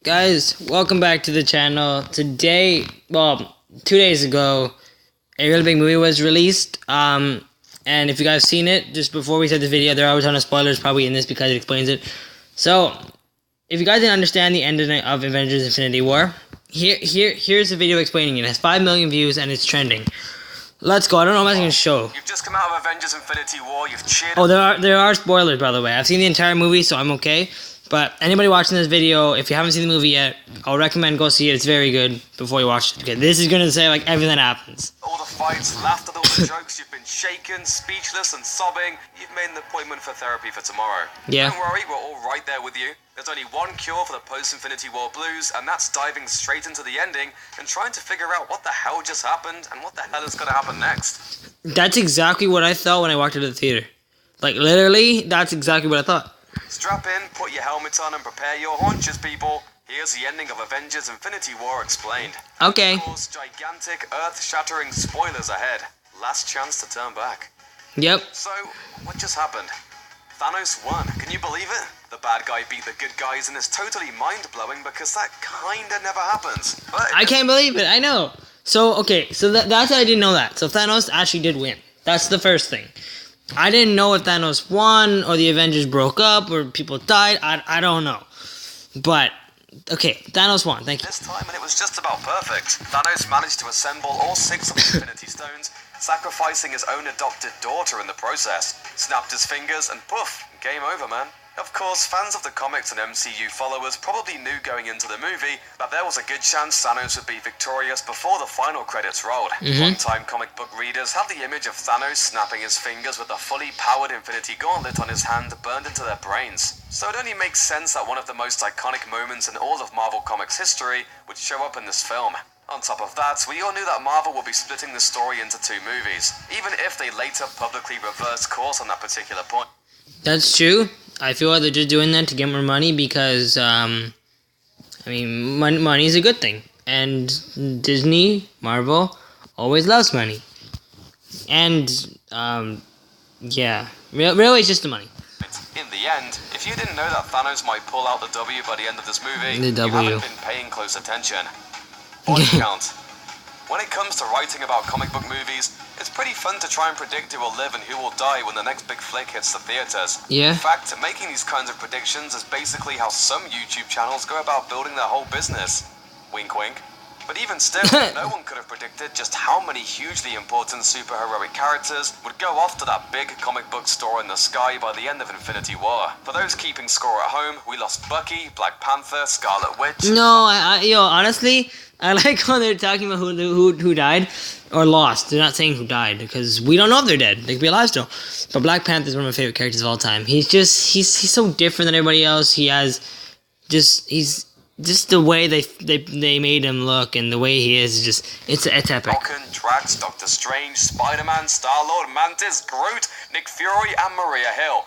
Guys, welcome back to the channel. Today, well, 2 days ago, a really big movie was released. And if you guys seen it, just before we start the video, there are a ton of spoilers probably in this because it explains it. So, if you guys didn't understand the ending of Avengers Infinity War, here's a video explaining it. It has 5 million views and it's trending. Let's go. I don't know if I'm going to show. You've just come out of Avengers Infinity War, you've cheered... Oh, there are spoilers, by the way. I've seen the entire movie, so I'm okay. But anybody watching this video, if you haven't seen the movie yet, I'll recommend go see it. It's very good before you watch it. Okay, this is going to say like everything that happens. All the fights, laughter, all the jokes, you've been shaken, speechless and sobbing. You've made an appointment for therapy for tomorrow. Yeah. Don't worry, we're all right there with you. There's only one cure for the post-Infinity War blues, and that's diving straight into the ending and trying to figure out what the hell just happened and what the hell is going to happen next. That's exactly what I thought when I walked into the theater. Like, literally, that's exactly what I thought. Strap in, put your helmets on and prepare your haunches, people. Here's the ending of Avengers Infinity War explained. Okay. Of course, gigantic, earth-shattering spoilers ahead. Last chance to turn back. Yep. So, what just happened? Thanos won. Can you believe it? The bad guy beat the good guys, and it's totally mind-blowing because that kinda never happens. But I can't believe it. I know. So, okay. So that's I didn't know that. So Thanos actually did win. That's the first thing. I didn't know if Thanos won or the Avengers broke up or people died. I don't know. But, okay, Thanos won. Thank you. This time, and it was just about perfect. Thanos managed to assemble all 6 of the Infinity Stones, sacrificing his own adopted daughter in the process. Snapped his fingers and poof, game over, man. Of course, fans of the comics and MCU followers probably knew going into the movie that there was a good chance Thanos would be victorious before the final credits rolled. One-time comic book readers have the image of Thanos snapping his fingers with a fully powered Infinity Gauntlet on his hand burned into their brains. So it only makes sense that one of the most iconic moments in all of Marvel Comics history would show up in this film. On top of that, we all knew that Marvel would be splitting the story into 2 movies, even if they later publicly reversed course on that particular point. That's true. I feel like they're just doing that to get more money because, I mean, money is a good thing. And Disney, Marvel, always loves money. And, yeah. Really, it's just the money. In the end, if you didn't know that Thanos might pull out the W by the end of this movie, The you W. haven't been paying close attention. Body count. When it comes to writing about comic book movies, it's pretty fun to try and predict who will live and who will die when the next big flick hits the theaters. Yeah. In fact, making these kinds of predictions is basically how some YouTube channels go about building their whole business. Wink wink. But even still, no one could have predicted just how many hugely important superheroic characters would go off to that big comic book store in the sky by the end of Infinity War. For those keeping score at home, we lost Bucky, Black Panther, Scarlet Witch... No, honestly, I like how they're talking about who died or lost. They're not saying who died because we don't know if they're dead. They could be alive still. But Black Panther is one of my favorite characters of all time. He's so different than everybody else. He's just the way they made him look and the way he is just it's epic. Falcon, Drax, Doctor Strange, Spider-Man, Star-Lord, Mantis, Groot, Nick Fury, and Maria Hill.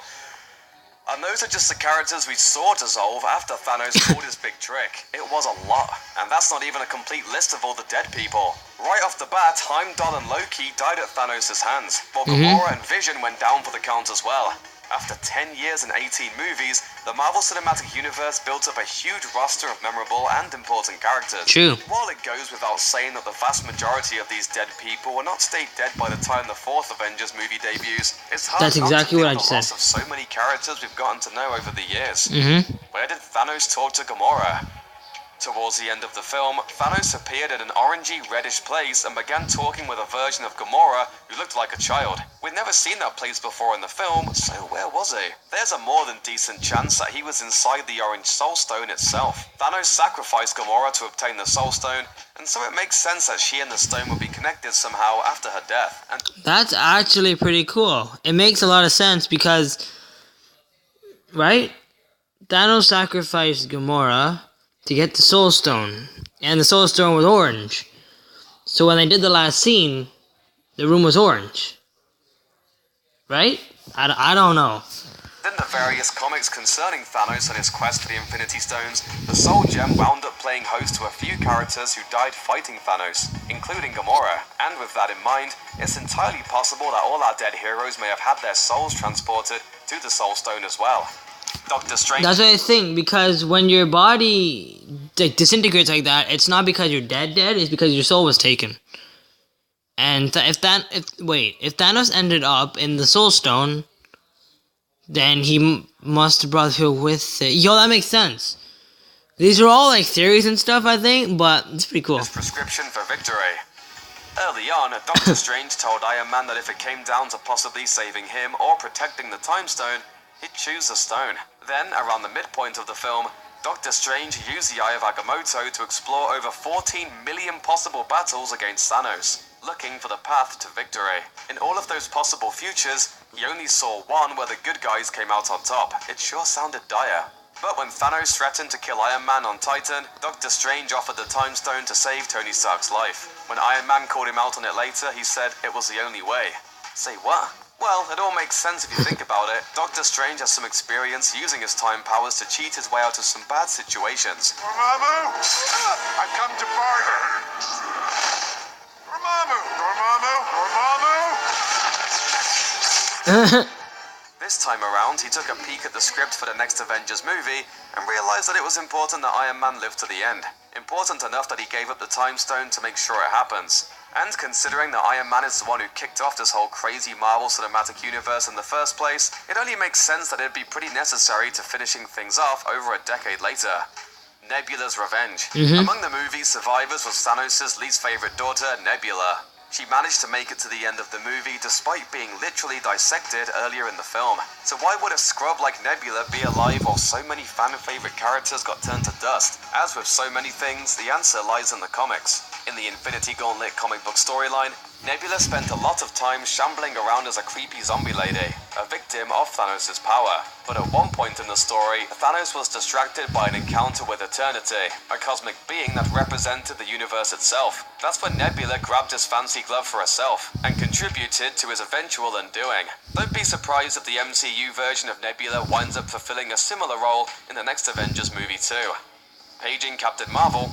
And those are just the characters we saw dissolve after Thanos pulled his big trick. It was a lot, and that's not even a complete list of all the dead people. Right off the bat, Heimdall and Loki died at Thanos' hands, while Gamora and Vision went down for the count as well. After 10 years and 18 movies, the Marvel Cinematic Universe built up a huge roster of memorable and important characters. True. While it goes without saying that the vast majority of these dead people were not stayed dead by the time the 4th Avengers movie debuts, it's hard That's not exactly to what I feel just the loss said. of so many characters we've gotten to know over the years. Where did Thanos talk to Gamora? Towards the end of the film, Thanos appeared in an orangey-reddish place and began talking with a version of Gamora who looked like a child. We'd never seen that place before in the film, so where was he? There's a more than decent chance that he was inside the Orange Soul Stone itself. Thanos sacrificed Gamora to obtain the Soul Stone, and so it makes sense that she and the stone would be connected somehow after her death. And That's actually pretty cool. It makes a lot of sense because, right? Thanos sacrificed Gamora to get the Soul Stone, and the Soul Stone was orange. So when they did the last scene, the room was orange. Right? I don't know. in the various comics concerning Thanos and his quest for the Infinity Stones, the Soul Gem wound up playing host to a few characters who died fighting Thanos, including Gamora. And with that in mind, it's entirely possible that all our dead heroes may have had their souls transported to the Soul Stone as well. Doctor Strange... That's what I think, because when your body like disintegrates like that, it's not because you're dead, it's because your soul was taken. And if Thanos ended up in the Soul Stone, then he must have brought her with it. Yo, that makes sense. These are all like theories and stuff, I think, but it's pretty cool. His prescription for victory. Early on, Doctor Strange told Iron Man that if it came down to possibly saving him or protecting the Time Stone, he'd choose the stone. Then, around the midpoint of the film, Doctor Strange used the Eye of Agamotto to explore over 14 million possible battles against Thanos, looking for the path to victory. In all of those possible futures, he only saw one where the good guys came out on top. It sure sounded dire. But when Thanos threatened to kill Iron Man on Titan, Doctor Strange offered the Time Stone to save Tony Stark's life. When Iron Man called him out on it later, he said it was the only way. Say what? Well, it all makes sense if you think about it. Doctor Strange has some experience using his time powers to cheat his way out of some bad situations. Dormammu! I've come to bargain! Dormammu! Dormammu! Dormammu! This time around, he took a peek at the script for the next Avengers movie and realized that it was important that Iron Man lived to the end. Important enough that he gave up the Time Stone to make sure it happens. And considering that Iron Man is the one who kicked off this whole crazy Marvel Cinematic Universe in the first place, it only makes sense that it'd be pretty necessary to finishing things off over a decade later. Nebula's revenge. Among the movie's survivors was Thanos' least favorite daughter, Nebula. She managed to make it to the end of the movie despite being literally dissected earlier in the film. So why would a scrub like Nebula be alive while so many fan-favorite characters got turned to dust? As with so many things, the answer lies in the comics. In the Infinity Gauntlet comic book storyline, Nebula spent a lot of time shambling around as a creepy zombie lady, a victim of Thanos' power. But at one point in the story, Thanos was distracted by an encounter with Eternity, a cosmic being that represented the universe itself. That's when Nebula grabbed his fancy glove for herself, and contributed to his eventual undoing. Don't be surprised if the MCU version of Nebula winds up fulfilling a similar role in the next Avengers movie too. Paging Captain Marvel.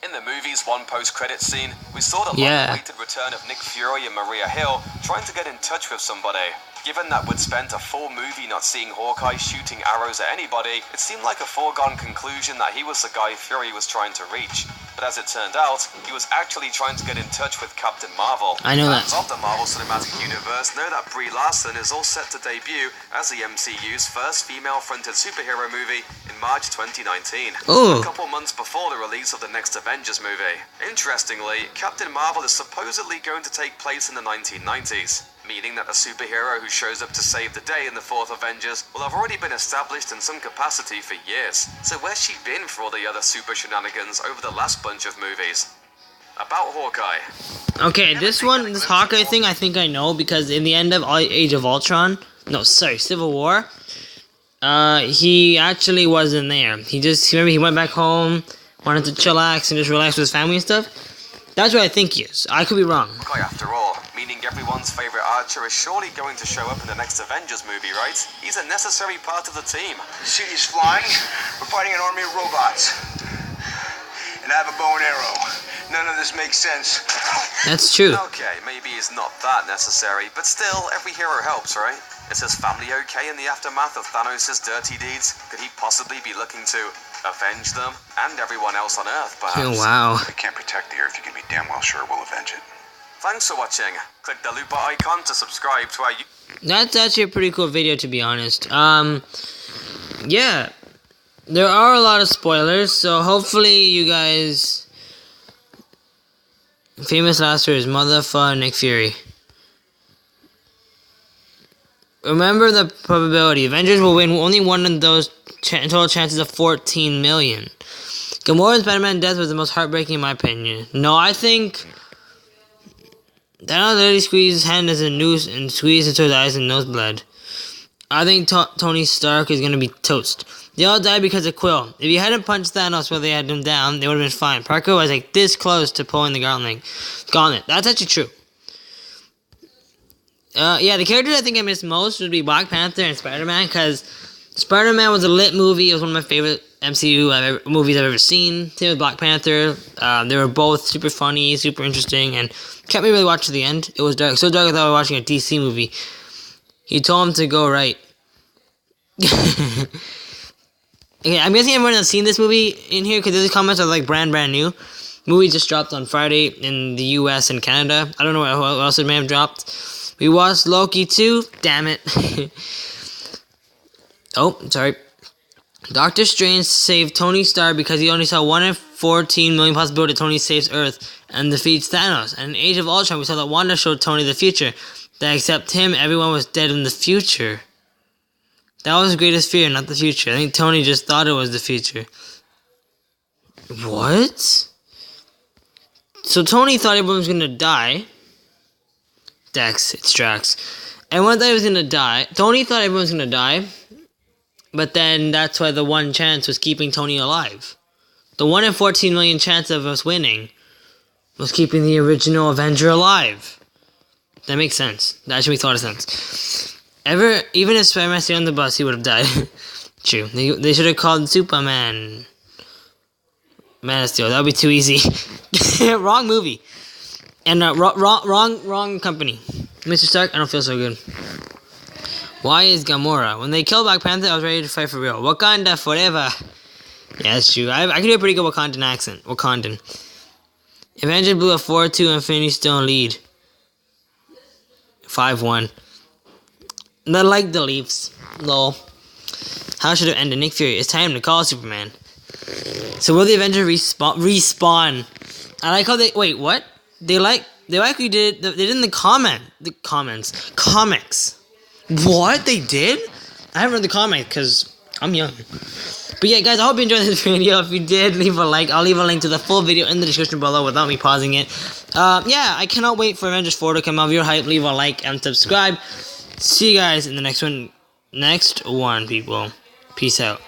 In the movie's one post-credit scene, we saw the long-awaited return of Nick Fury and Maria Hill trying to get in touch with somebody. Given that we'd spent a full movie not seeing Hawkeye shooting arrows at anybody, it seemed like a foregone conclusion that he was the guy Fury was trying to reach. But as it turned out, he was actually trying to get in touch with Captain Marvel. I know that. Fans of the Marvel Cinematic Universe know that Brie Larson is all set to debut as the MCU's first female-fronted superhero movie in March 2019. Ooh. A couple months before the release of the next Avengers movie. Interestingly, Captain Marvel is supposedly going to take place in the 1990s. Meaning that the superhero who shows up to save the day in the fourth Avengers will have already been established in some capacity for years. So where's she been for all the other super shenanigans over the last bunch of movies? About Hawkeye. Okay, this Hawkeye thing I think I know because in the end of Age of Ultron, Civil War, he actually wasn't there. Remember he went back home, wanted to chillax and just relax with his family and stuff. That's what I think he is. I could be wrong. Hawkeye after all. Meaning everyone's favorite archer is surely going to show up in the next Avengers movie, right? He's a necessary part of the team. The city is flying. We're fighting an army of robots. And I have a bow and arrow. None of this makes sense. That's true. Okay, maybe it's not that necessary, but still, every hero helps, right? Is his family okay in the aftermath of Thanos' dirty deeds? Could he possibly be looking to avenge them? And everyone else on Earth, perhaps? Oh, wow. If we can't protect the Earth, you can be damn well sure we'll avenge it. Thanks for watching. Click the looper icon to subscribe to our That's actually a pretty cool video, to be honest. Yeah. There are a lot of spoilers, so hopefully you guys... Famous last words, motherfucker Nick Fury. Remember the probability. Avengers will win only one of those total chances of 14 million. Gamora's Spider-Man death was the most heartbreaking in my opinion. No, I think... Thanos literally squeezed his hand as a noose and squeezed into his eyes and nose bled. I think Tony Stark is gonna be toast. They all died because of Quill. If you hadn't punched Thanos while they had him down, they would have been fine. Parker was like this close to pulling the gauntlet. That's actually true. Yeah, the characters I think I missed most would be Black Panther and Spider-Man, because Spider-Man was a lit movie. It was one of my favorite MCU movies I've ever seen. Same with Black Panther. They were both super funny, super interesting, and kept me really watching to the end. It was dark. So dark I thought I was watching a DC movie. He told him to go right. Okay, I'm guessing everyone has seen this movie in here because these comments are like brand new. Movie just dropped on Friday in the US and Canada. I don't know what else it may have dropped. We watched Loki 2. Damn it. Oh, sorry. Doctor Strange saved Tony Stark because he only saw 1 in 14 million possibility Tony saves Earth and defeats Thanos. And in Age of Ultron, we saw that Wanda showed Tony the future. That except him, everyone was dead in the future. That was his greatest fear, not the future. I think Tony just thought it was the future. What? So Tony thought everyone was gonna die. Dex, it's Drax. Everyone thought he was gonna die. Tony thought everyone was gonna die. But then that's why the one chance was keeping Tony alive. The 1 in 14 million chance of us winning was keeping the original Avenger alive. That makes sense. That actually makes a lot of sense. Even if Spider-Man stayed on the bus, he would have died. True. They should have called Superman Man of Steel. That would be too easy. Wrong movie. And wrong company. Mr. Stark, I don't feel so good. Why is Gamora? When they killed Black Panther, I was ready to fight for real. Wakanda forever. Yeah, that's true. I can do a pretty good Wakandan accent. Wakandan. Avengers blew a 4-2 Infinity Stone lead. 5-1. Not like the Leafs. Lol. How should it end? Nick Fury. It's time to call Superman. So will the Avengers respawn? I like how they... Wait, what? They likely did... They did in the comics. What? They did? I haven't read the comic because I'm young. But yeah, guys, I hope you enjoyed this video. If you did, leave a like. I'll leave a link to the full video in the description below without me pausing it. Yeah, I cannot wait for Avengers 4 to come out. If you're hyped, leave a like and subscribe. See you guys in the next one, people. Peace out.